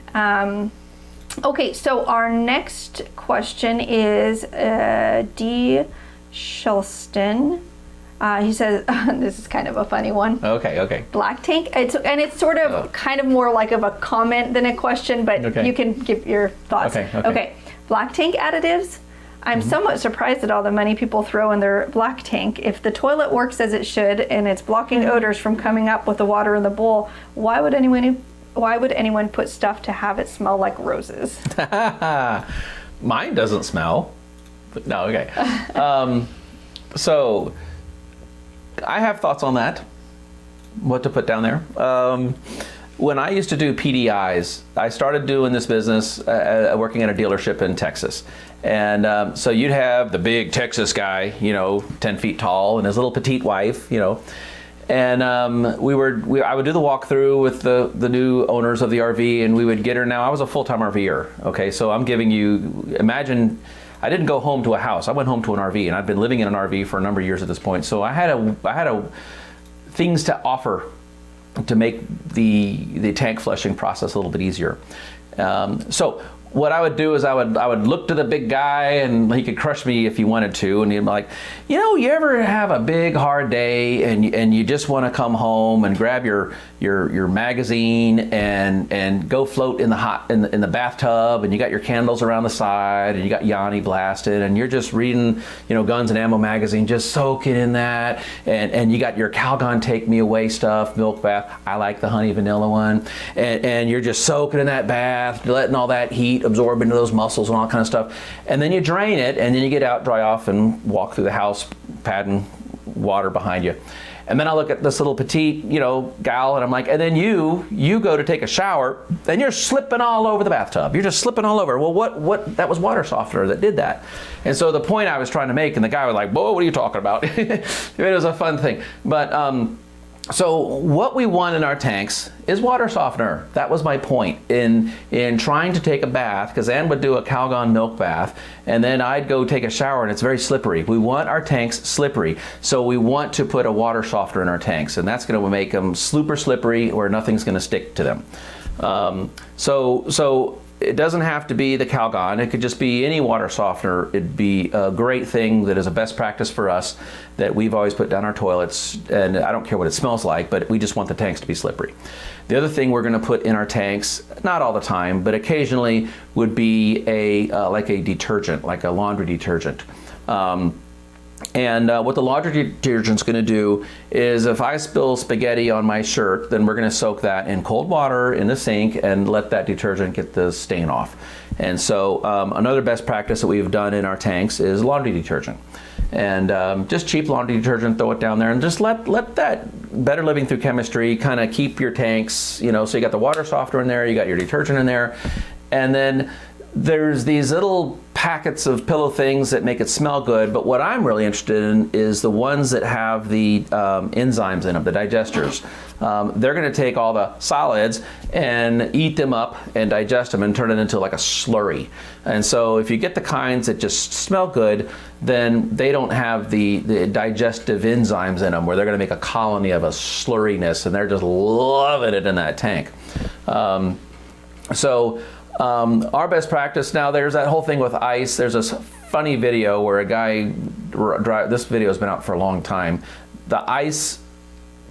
Okay, so our next question is D. Shulston. He says, this is kind of a funny one. Okay. Black tank. It's sort of kind of more like of a comment than a question, but you can give your thoughts. Okay. Black tank additives. I'm somewhat surprised at all the money people throw in their black tank. If the toilet works as it should and it's blocking odors from coming up with the water in the bowl, why would anyone put stuff to have it smell like roses? Mine doesn't smell. But no, okay. So I have thoughts on that, what to put down there. When I used to do PDIs, I started doing this business working at a dealership in Texas. And so you'd have the big Texas guy, 10 feet tall, and his little petite wife, And I would do the walkthrough with the new owners of the RV, and we would get her. Now, I was a full-time RVer, okay? So I'm giving you, imagine, I didn't go home to a house. I went home to an RV, and I've been living in an RV for a number of years at this point. So I had things to offer to make the tank flushing process a little bit easier. So what I would do is I would look to the big guy, and he could crush me if he wanted to, and he'd be like, you ever have a big hard day and you just want to come home and grab your magazine and go float in the bathtub, and you got your candles around the side, and you got Yanni blasted, and you're just reading Guns and Ammo magazine, just soaking in that, and you got your Calgon Take Me Away stuff, milk bath. I like the honey vanilla one, and you're just soaking in that bath, letting all that heat absorb into those muscles and all kind of stuff, and then you drain it, and then you get out, dry off, and walk through the house, patting water behind you. And then I look at this little petite, gal, and I'm like, and then you go to take a shower, and you're slipping all over the bathtub. You're just slipping all over. Well, what? That was water softener that did that. And so the point I was trying to make, and the guy was like, whoa, what are you talking about? It was a fun thing. But So what we want in our tanks is water softener. That was my point in trying to take a bath, because Ann would do a Calgon milk bath, and then I'd go take a shower and it's very slippery. We want our tanks slippery, so we want to put a water softener in our tanks, and that's going to make them super slippery where nothing's going to stick to them. So it doesn't have to be the Calgon. It could just be any water softener. It'd be a great thing that is a best practice for us that we've always put down our toilets, and I don't care what it smells like, but we just want the tanks to be slippery. The other thing we're going to put in our tanks, not all the time, but occasionally, would be like a detergent, like a laundry detergent. And what the laundry detergent's going to do is, if I spill spaghetti on my shirt, then we're going to soak that in cold water in the sink and let that detergent get the stain off. And so another best practice that we've done in our tanks is laundry detergent. And just cheap laundry detergent, throw it down there, and just let that Better Living Through Chemistry kind of keep your tanks, you know, so you got the water softener in there, you got your detergent in there, and then there's these little packets of pillow things that make it smell good, but what I'm really interested in is the ones that have the enzymes in them, the digesters. They're going to take all the solids and eat them up and digest them and turn it into like a slurry. And so if you get the kinds that just smell good, then they don't have the digestive enzymes in them where they're going to make a colony of a slurriness, and they're just loving it in that tank. Our best practice now, there's that whole thing with ice. There's this funny video where a guy, this video has been out for a long time.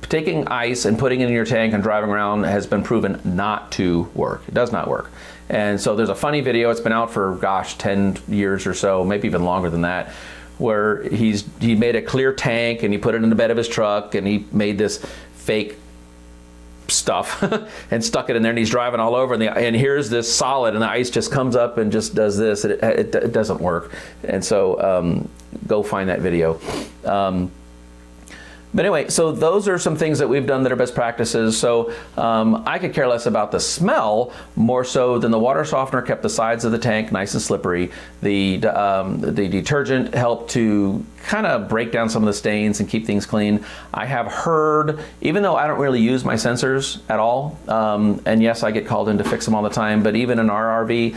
Taking ice and putting it in your tank and driving around has been proven not to work. It does not work. And so there's a funny video, it's been out for, gosh, 10 years or so, maybe even longer than that, where he made a clear tank and he put it in the bed of his truck and he made this fake stuff and stuck it in there, and he's driving all over, and here's this solid, and the ice just comes up and just does this. It doesn't work. And so go find that video. But anyway, so those are some things that we've done that are best practices. So I could care less about the smell more so than the water softener kept the sides of the tank nice and slippery. The detergent helped to kind of break down some of the stains and keep things clean. I have heard, even though I don't really use my sensors at all, and yes, I get called in to fix them all the time, but even in our RV,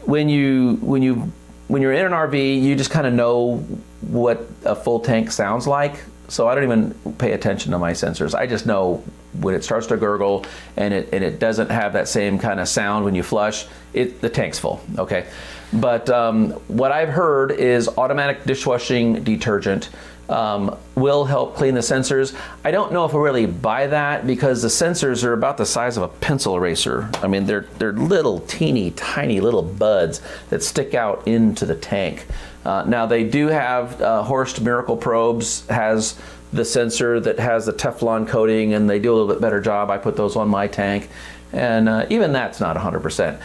when you're in an RV, you just kind of know what a full tank sounds like. So I don't even pay attention to my sensors. I just know when it starts to gurgle and it doesn't have that same kind of sound when you flush, the tank's full, okay? But what I've heard is automatic dishwashing detergent will help clean the sensors. I don't know if I really buy that, because the sensors are about the size of a pencil eraser. I mean, they're little teeny tiny little buds that stick out into the tank. Now they do have Horst Miracle Probes has the sensor that has the Teflon coating, and they do a little bit better job. I put those on my tank, and even that's not 100%.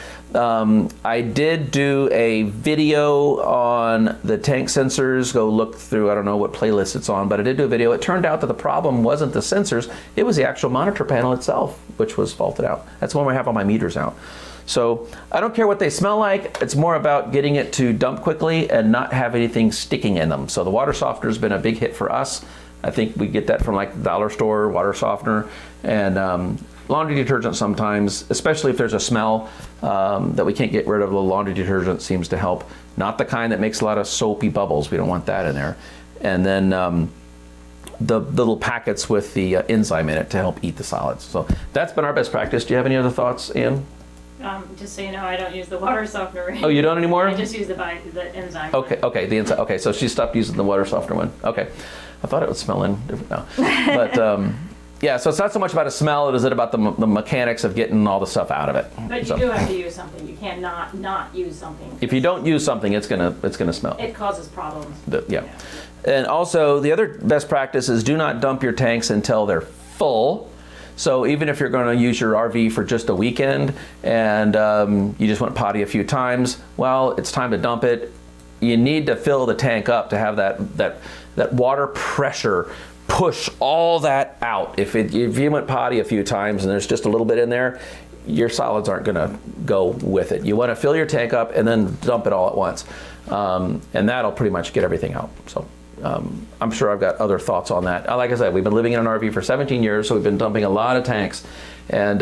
I did do a video on the tank sensors. Go look through, I don't know what playlist it's on, but I did do a video. It turned out that the problem wasn't the sensors, it was the actual monitor panel itself, which was faulted out. That's the one I have all my meters out. So I don't care what they smell like, it's more about getting it to dump quickly and not have anything sticking in them. So the water softener has been a big hit for us. I think we get that from like the dollar store, water softener, and laundry detergent sometimes, especially if there's a smell that we can't get rid of. The laundry detergent seems to help. Not the kind that makes a lot of soapy bubbles. We don't want that in there. And then the little packets with the enzyme in it to help eat the solids. So that's been our best practice. Do you have any other thoughts, Ann? Just so you know, I don't use the water softener. Oh, you don't anymore? I just use the enzyme. Okay, the enzyme. Okay, so she stopped using the water softener one. Okay, I thought it was smelling different now, but yeah. So it's not so much about a smell; it is about the mechanics of getting all the stuff out of it. But you do have to use something. You can't not use something. If you don't use something, it's gonna smell. It causes problems. Yeah. And also the other best practice is do not dump your tanks until they're full. So even if you're going to use your RV for just a weekend and you just went potty a few times, well, it's time to dump it. You need to fill the tank up to have that water pressure push all that out. If you went potty a few times and there's just a little bit in there, your solids aren't going to go with it. You want to fill your tank up and then dump it all at once, and that'll pretty much get everything out. So I'm sure I've got other thoughts on that. Like I said, we've been living in an RV for 17 years, so we've been dumping a lot of tanks. And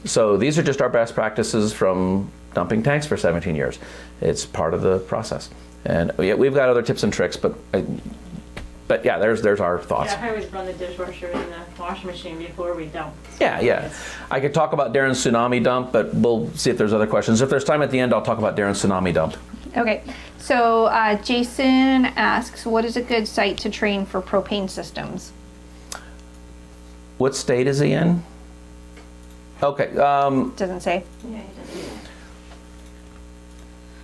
so these are just our best practices from dumping tanks for 17 years. It's part of the process. And yeah, we've got other tips and tricks, but yeah, there's our thoughts. Yeah, I always run the dishwasher in the washing machine before we dump. Yeah. I could talk about Darren's tsunami dump, but we'll see if there's other questions. If there's time at the end, I'll talk about Darren's tsunami dump. Okay, so Jason asks, what is a good site to train for propane systems? What state is he in? Okay. Doesn't say. Yeah, he does.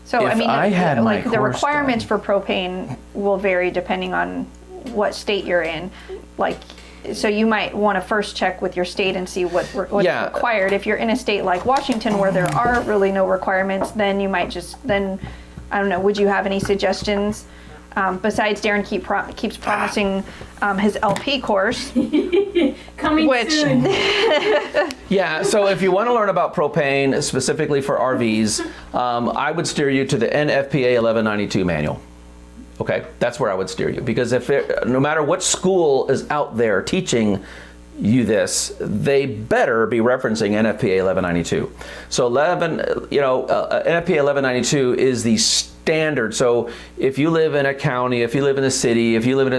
So If I mean, I had my like the course requirements done. for propane will vary depending on what state you're in. Like, so you might want to first check with your state and see what's Yeah. required. If you're in a state like Washington where there are really no requirements, then you might just I don't know. Would you have any suggestions? Besides, Darren keeps promising his LP course, Coming soon. Yeah, so if you want to learn about propane specifically for RVs, I would steer you to the NFPA 1192 manual. Okay, that's where I would steer you, because no matter what school is out there teaching you this, they better be referencing NFPA 1192. So NFPA 1192 is the standard. So if you live in a county, if you live in a city, if you live in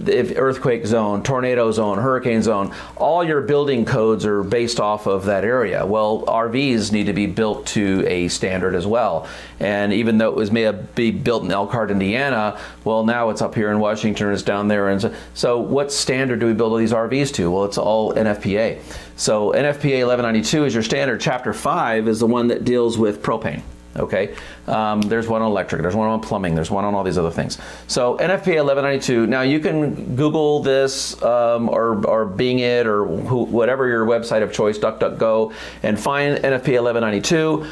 if earthquake zone, tornado zone, hurricane zone, all your building codes are based off of that area. Well, RVs need to be built to a standard as well. And even though it may be built in Elkhart, Indiana, well, now it's up here in Washington, it's down there. And so what standard do we build all these RVs to? Well, it's all NFPA. So NFPA 1192 is your standard. Chapter 5 is the one that deals with propane. Okay, there's one on electric, there's one on plumbing, there's one on all these other things. So NFPA 1192, now you can Google this or Bing it or whatever your website of choice, DuckDuckGo, and find NFPA 1192.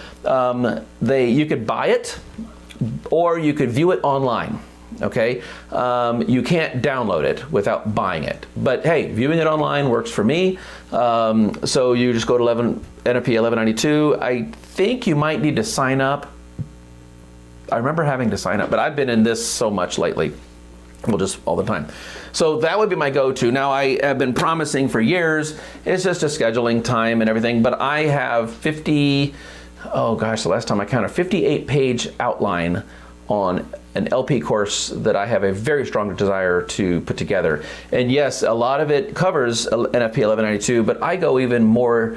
You could buy it or you could view it online. Okay, you can't download it without buying it, but hey, viewing it online works for me. So you just go to NFPA 1192. I think you might need to sign up. I remember having to sign up, but I've been in this so much lately. Well, just all the time. So that would be my go-to. Now, I have been promising for years, it's just a scheduling time and everything, but I have the last time I counted, 58-page outline on an LP course that I have a very strong desire to put together. And yes, a lot of it covers NFPA 1192, but I go even more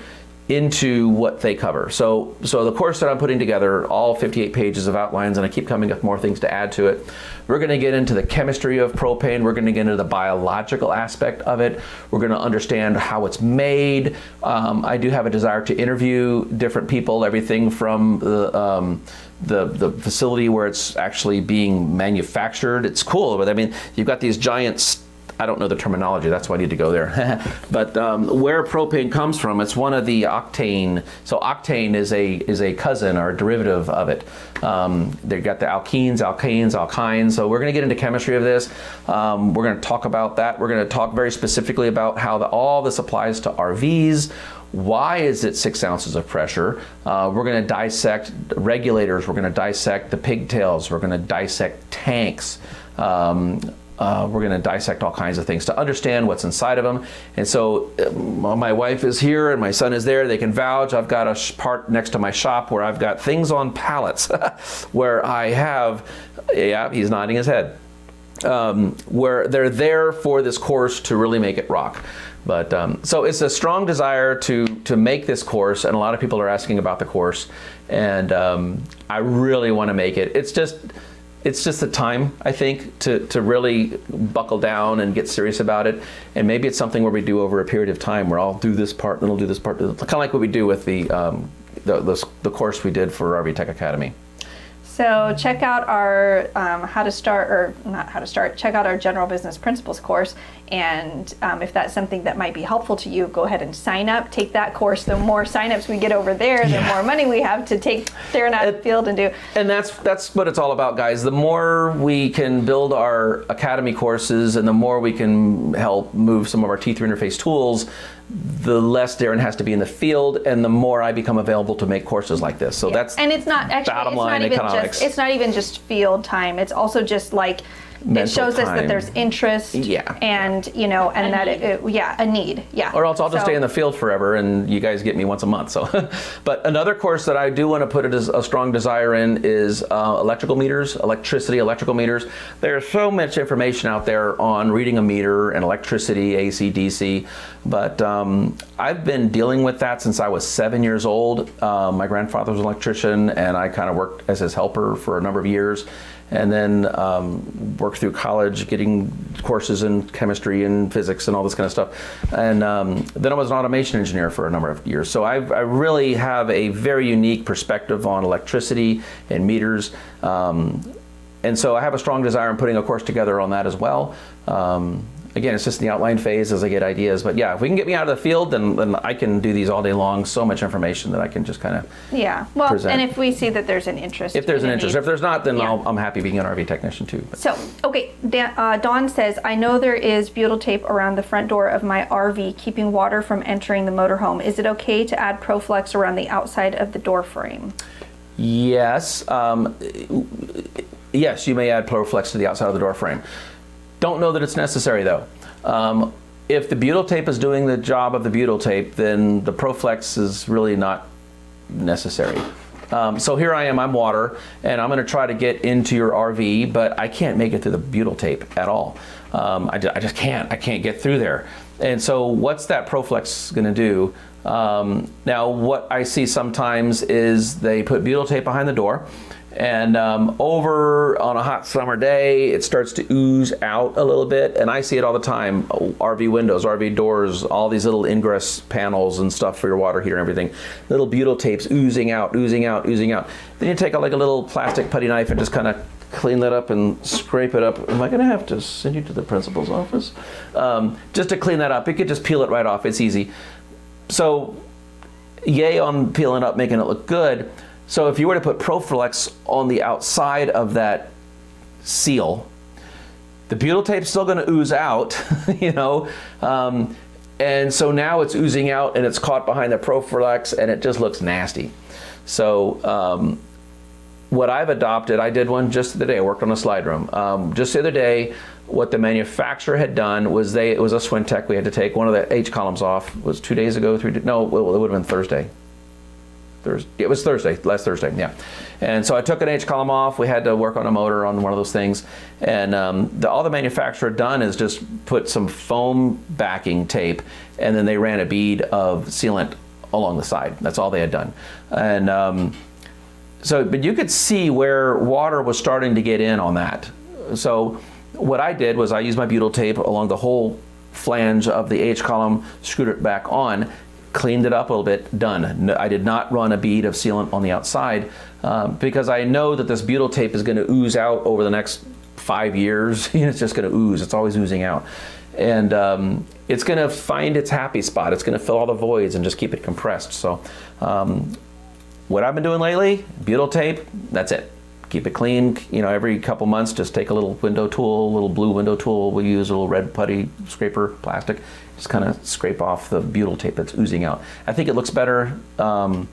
into what they cover. So the course that I'm putting together, all 58 pages of outlines, and I keep coming up with more things to add to it. We're going to get into the chemistry of propane. We're going to get into the biological aspect of it. We're going to understand how it's made. I do have a desire to interview different people, everything from the facility where it's actually being manufactured. It's cool, but I mean, you've got these giant, I don't know the terminology, that's why I need to go there. But where propane comes from, it's one of the octane. So octane is a cousin or a derivative of it. They've got the alkenes, alkanes, alkynes. So we're going to get into chemistry of this. We're going to talk about that. We're going to talk very specifically about how all this applies to RVs. Why is it 6 ounces of pressure? We're going to dissect regulators. We're going to dissect the pigtails. We're going to dissect tanks. We're going to dissect all kinds of things to understand what's inside of them. And so my wife is here and my son is there. They can vouch. I've got a part next to my shop where I've got things on pallets where I have, yeah, he's nodding his head, where they're there for this course to really make it rock. But so it's a strong desire to make this course, and a lot of people are asking about the course, and I really want to make it. It's just the time, I think, to really buckle down and get serious about it. And maybe it's something where we do over a period of time where I'll do this part, then I'll do this part, kind of like what we do with the course we did for RV Tech Academy. So check out our check out our General Business Principles course. And if that's something that might be helpful to you, go ahead and sign up, take that course. The more signups we get over there, the more money we have to take there and out of the field and do. And that's what it's all about, guys. The more we can build our academy courses and the more we can help move some of our T3 interface tools, the less Darren has to be in the field, and the more I become available to make courses like this. So that's and it's not actually bottom line economics. It's not even just field time. It's also just like it shows us that there's interest. Yeah. And, you know, and that a need. Yeah. Or else I'll just stay in the field forever and you guys get me once a month. So, but another course that I do want to put it as a strong desire in is electrical meters, electrical meters. There's so much information out there on reading a meter and electricity, AC, DC. But I've been dealing with that since I was 7 years old. My grandfather was an electrician and I kind of worked as his helper for a number of years. And then worked through college, getting courses in chemistry and physics and all this kind of stuff. And then I was an automation engineer for a number of years. So I really have a very unique perspective on electricity and meters. And so I have a strong desire in putting a course together on that as well. Again, it's just in the outline phase as I get ideas. But yeah, if we can get me out of the field, then I can do these all day long. So much information that I can just kind of present. And if we see that there's an interest. If there's an interest. If there's not, then I'm happy being an RV technician too. But. So, okay, Dawn says, I know there is butyl tape around the front door of my RV keeping water from entering the motorhome. Is it okay to add Proflex around the outside of the door frame? Yes. Yes, you may add Proflex to the outside of the door frame. Don't know that it's necessary though. If the butyl tape is doing the job of the butyl tape, then the Proflex is really not necessary. So here I am, I'm water, and I'm going to try to get into your RV, but I can't make it through the butyl tape at all. I just can't. I can't get through there. And so what's that Proflex going to do? Now what I see sometimes is they put butyl tape behind the door, and over on a hot summer day, it starts to ooze out a little bit, and I see it all the time. RV windows, RV doors, all these little ingress panels and stuff for your water heater and everything. Little butyl tapes oozing out, oozing out, oozing out. Then you take like a little plastic putty knife and just kind of clean that up and scrape it up. Am I going to have to send you to the principal's office? Just to clean that up. You could just peel it right off. It's easy. So, yay on peeling up, making it look good. So if you were to put Proflex on the outside of that seal, the butyl tape's still going to ooze out, you know, and so now it's oozing out and it's caught behind the Proflex and it just looks nasty. So what I've adopted, I did one just the other day. I worked on a slide room. Just the other day, what the manufacturer had done was it was a Swintech. We had to take one of the H columns off. It was 2 days ago, no, it would have been Thursday. It was last Thursday, yeah. And so I took an H column off. We had to work on a motor on one of those things. And all the manufacturer had done is just put some foam backing tape, and then they ran a bead of sealant along the side. That's all they had done. And but you could see where water was starting to get in on that. So what I did was I used my butyl tape along the whole flange of the H column, screwed it back on, cleaned it up a little bit, done. No, I did not run a bead of sealant on the outside because I know that this butyl tape is going to ooze out over the next 5 years. It's just going to ooze. It's always oozing out. And it's going to find its happy spot. It's going to fill all the voids and just keep it compressed. So what I've been doing lately, butyl tape, that's it. Keep it clean, you know, every couple months, just take a little window tool, a little blue window tool. We use a little red putty scraper, plastic, just kind of scrape off the butyl tape that's oozing out. I think it looks better. So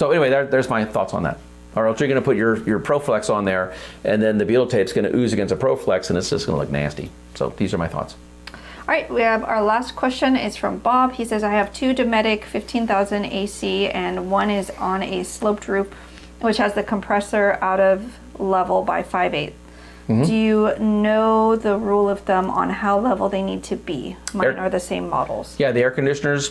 anyway, there's my thoughts on that. Or else you're going to put your Proflex on there, and then the butyl tape's going to ooze against a Proflex, and it's just going to look nasty. So these are my thoughts. All right, we have our last question is from Bob. He says, I have 2 Dometic 15,000 AC, and one is on a sloped roof, which has the compressor out of level by 5/8. Mm-hmm. Do you know the rule of thumb on how level they need to be? Mine are the same models. Yeah, the air conditioners,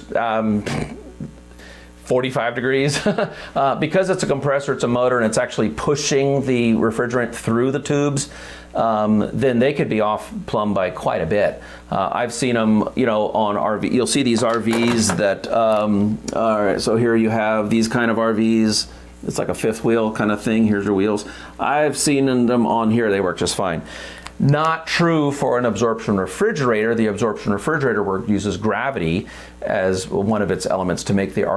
45 degrees. Because it's a compressor, it's a motor, and it's actually pushing the refrigerant through the tubes, then they could be off plumb by quite a bit. I've seen them, you know, on RV. You'll see these RVs that, all right, so here you have these kind of RVs. It's like a fifth wheel kind of thing. Here's your wheels. I've seen them on here. They work just fine. Not true for an absorption refrigerator. The absorption refrigerator work uses gravity as one of its elements to make the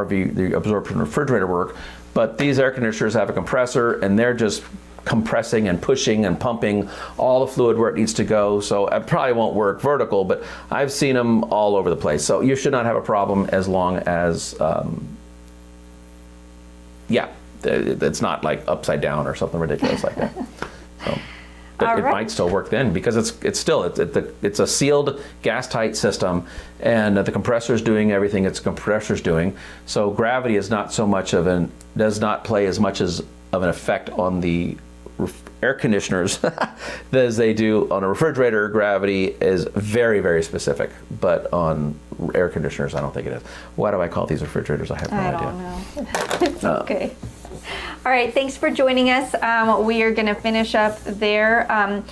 absorption refrigerator work. But these air conditioners have a compressor, and they're just compressing and pushing and pumping all the fluid where it needs to go. So it probably won't work vertical, but I've seen them all over the place. So you should not have a problem as long as, it's not like upside down or something ridiculous like that. So. but All it right. might still work then because it's a sealed gas tight system, and the compressor is doing everything its compressor's doing. So gravity is not so much does not play as much of an effect on the air conditioners as they do on a refrigerator. Gravity is very, very specific, but on air conditioners, I don't think it is. Why do I call these refrigerators? I have no idea. I don't know. It's okay. All right, thanks for joining us. We are going to finish up there.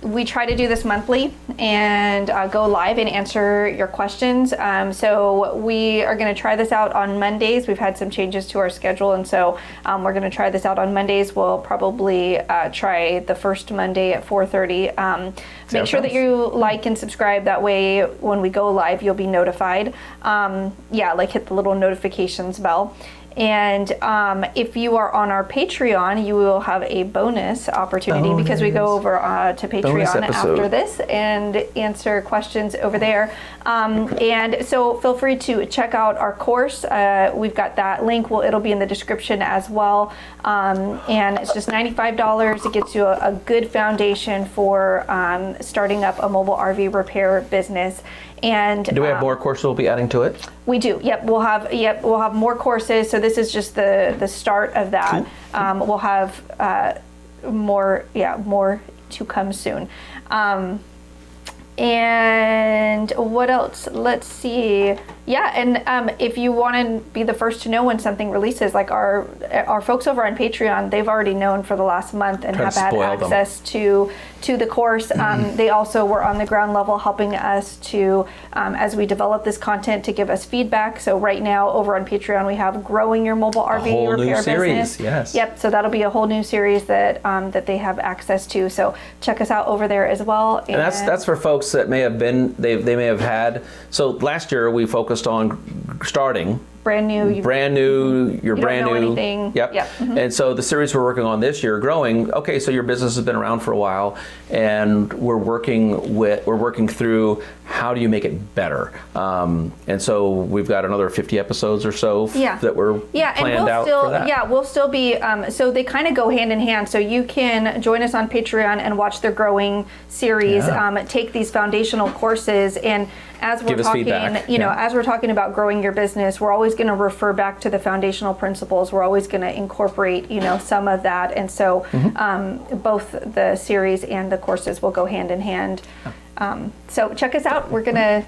We try to do this monthly and go live and answer your questions. So we are going to try this out on Mondays. We've had some changes to our schedule, and so we're going to try this out on Mondays. We'll probably try the first Monday at 4:30. Make sure that you like and subscribe. That way, when we go live, you'll be notified. Hit the little notifications bell. And if you are on our Patreon, you will have a bonus opportunity because we go over to Patreon after this and answer questions over there. And so feel free to check out our course. We've got that link. It'll be in the description as well. And it's just $95. It gets you a good foundation for starting up a mobile RV repair business. And do we have more courses we'll be adding to it? We do. Yep, we'll have more courses. So this is just the start of that. Cool. We'll have more to come soon. And what else? Let's see. Yeah, and if you want to be the first to know when something releases, like our folks over on Patreon, they've already known for the last month and have had access to the course. They also were on the ground level helping us to, as we develop this content, to give us feedback. So right now over on Patreon, we have Growing Your Mobile RV Repair Business. Yes. Yep, so that'll be a whole new series that they have access to. So check us out over there as well. And that's for folks that may have been, they may have had, so last year we focused on starting brand new. You're brand new. Anything. Yep. Mm-hmm. And so the series we're working on this year, Growing. Okay, so your business has been around for a while, and we're working through how do you make it better. And so we've got another 50 episodes or so that we're planned out for that. Yeah, we'll still be. So they kind of go hand in hand. So you can join us on Patreon and watch their Growing series. Take these foundational courses, and as we're talking, as we're talking about growing your business, we're always going to refer back to the foundational principles. We're always going to incorporate, some of that. And so both the series and the courses will go hand in hand. So check us out. We're going to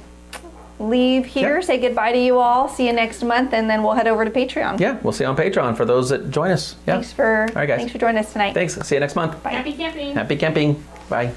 leave here, say goodbye to you all, see you next month, and then we'll head over to Patreon. Yeah, we'll see you on Patreon for those that join us. Yeah. Thanks for joining us tonight. Thanks. See you next month. Bye. Happy camping. Happy camping. Bye.